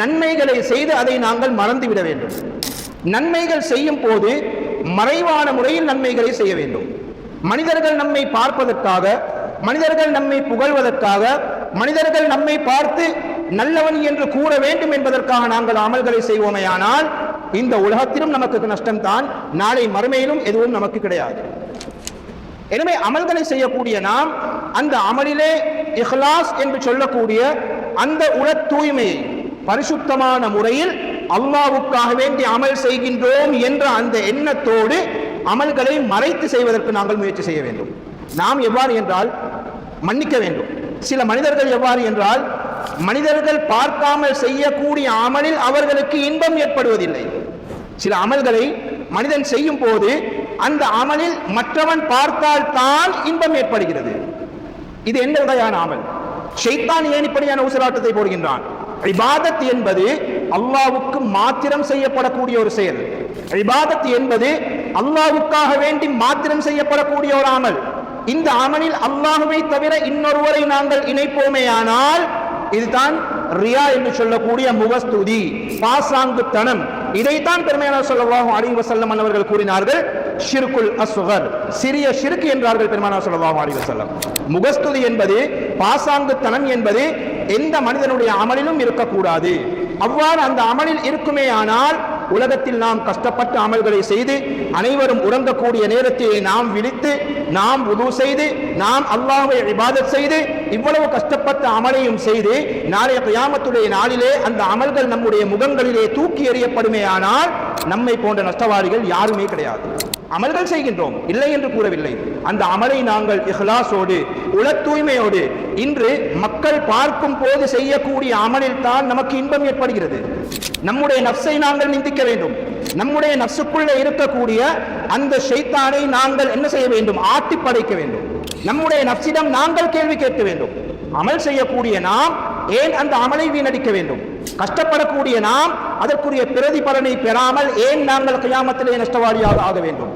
நன்மைகளை செய்து அதை நாங்கள் மறந்துவிட வேண்டும். நன்மைகள் செய்யும் போது மறைவான முறையில் நன்மைகளை செய்ய வேண்டும். மனிதர்கள் நம்மை பார்ப்பதற்காக, மனிதர்கள் நம்மை புகழ்வதற்காக, மனிதர்கள் நம்மை பார்த்து நல்லவன் என்று கூற வேண்டும் என்பதற்காக நாங்கள் அமல்களை செய்வோமேயானால் இந்த உலகத்திலும் நமக்கு நஷ்டம்தான், நாளை மறுமையிலும் எதுவும் நமக்கு கிடையாது. எனவே அமல்களை செய்யக்கூடிய நாம் அந்த அமலிலே இஹ்லாஸ் என்று சொல்லக்கூடிய அந்த உள தூய்மையை பரிசுத்தமான முறையில் அல்லாஹ்வுக்காக வேண்டி அமல் செய்கின்றோம் என்ற அந்த எண்ணத்தோடு அமல்களை மறைத்து செய்வதற்கு நாங்கள் முயற்சி செய்ய வேண்டும். நாம் எவ்வாறு என்றால் மன்னிக்க வேண்டும். சில மனிதர்கள் எவ்வாறு என்றால் மனிதர்கள் பார்க்காமல் செய்யக்கூடிய அமலில் அவர்களுக்கு இன்பம் ஏற்படுவதில்லை. சில அமல்களை மனிதன் செய்யும் போது அந்த அமலில் மற்றவன் பார்த்தால் தான் இன்பம் ஏற்படுகிறது. இது என்ன வகையான அமல்? ஷைத்தான் ஏன் இப்படியான ஊசலாட்டத்தை போடுகின்றான்? இபாதத் என்பது அல்லாஹ்வுக்கு மாத்திரம் செய்யப்படக்கூடிய ஒரு செயல். இபாதத் என்பது அல்லாஹ்வுக்காக வேண்டி மாத்திரம் செய்யப்படக்கூடிய ஒரு அமல். இந்த அமலில் அல்லாஹ்வை தவிர இன்னொருவரை நாங்கள் இணைப்போமேயானால் இதுதான் ரியா என்று சொல்லக்கூடிய முகஸ்துதி, பாசாங்குத்தனம். இதைத்தான் பெருமையான ஸல்லல்லாஹு அலைஹி வஸல்லம் அவர்கள் கூறினார்கள், ஷிர்குல் அஸ்கர், சிறிய ஷிர்க் என்றார்கள் பெருமானார் ஸல்லல்லாஹு அலைஹி வஸல்லம். முகஸ்துதி என்பது, பாசாங்குத்தனம் என்பது எந்த மனிதனுடைய அமலிலும் இருக்கக்கூடாது. அவ்வாறு அந்த அமலில் இருக்குமே ஆனால் உலகத்தில் நாம் கஷ்டப்பட்ட அமல்களை செய்து அனைவரும் உறங்கக்கூடிய நேரத்தில் நாம் விழித்து நாம் வுது செய்து நாம் அல்லாஹ்வை இபாதத் செய்து இவ்வளவு கஷ்டப்பட்ட அமலையும் செய்து நாளைய கியாமத்துடைய நாளிலே அந்த அமல்கள் நம்முடைய முகங்களிலே தூக்கி எறியப்படுமே ஆனால் நம்மை போன்ற நஷ்டவாளிகள் யாருமே கிடையாது. அமல்கள் செய்கின்றோம், இல்லை என்று கூறவில்லை. அந்த அமலை நாங்கள் இஹ்லாஸோடு உள தூய்மையோடு இன்று மக்கள் பார்க்கும் போது செய்யக்கூடிய அமலில் தான் நமக்கு இன்பம் ஏற்படுகிறது. நம்முடைய நஃப்ஸை நாங்கள் நிந்திக்க வேண்டும். நம்முடைய நஃப்ஸுக்குள்ளே இருக்கக்கூடிய அந்த ஷைத்தானை நாங்கள் என்ன செய்ய வேண்டும்? ஆட்டி படைக்க வேண்டும். நம்முடைய நஃப்ஸிடம் நாங்கள் கேள்வி கேட்க வேண்டும். அமல் செய்யக்கூடிய நாம் ஏன் அந்த அமலை வீணடிக்க வேண்டும்? கஷ்டப்படக்கூடிய நாம் அதற்குரிய பிரதிபலனை பெறாமல் ஏன் நாங்கள் கியாமத்திலே நஷ்டவாளியாக ஆக வேண்டும்?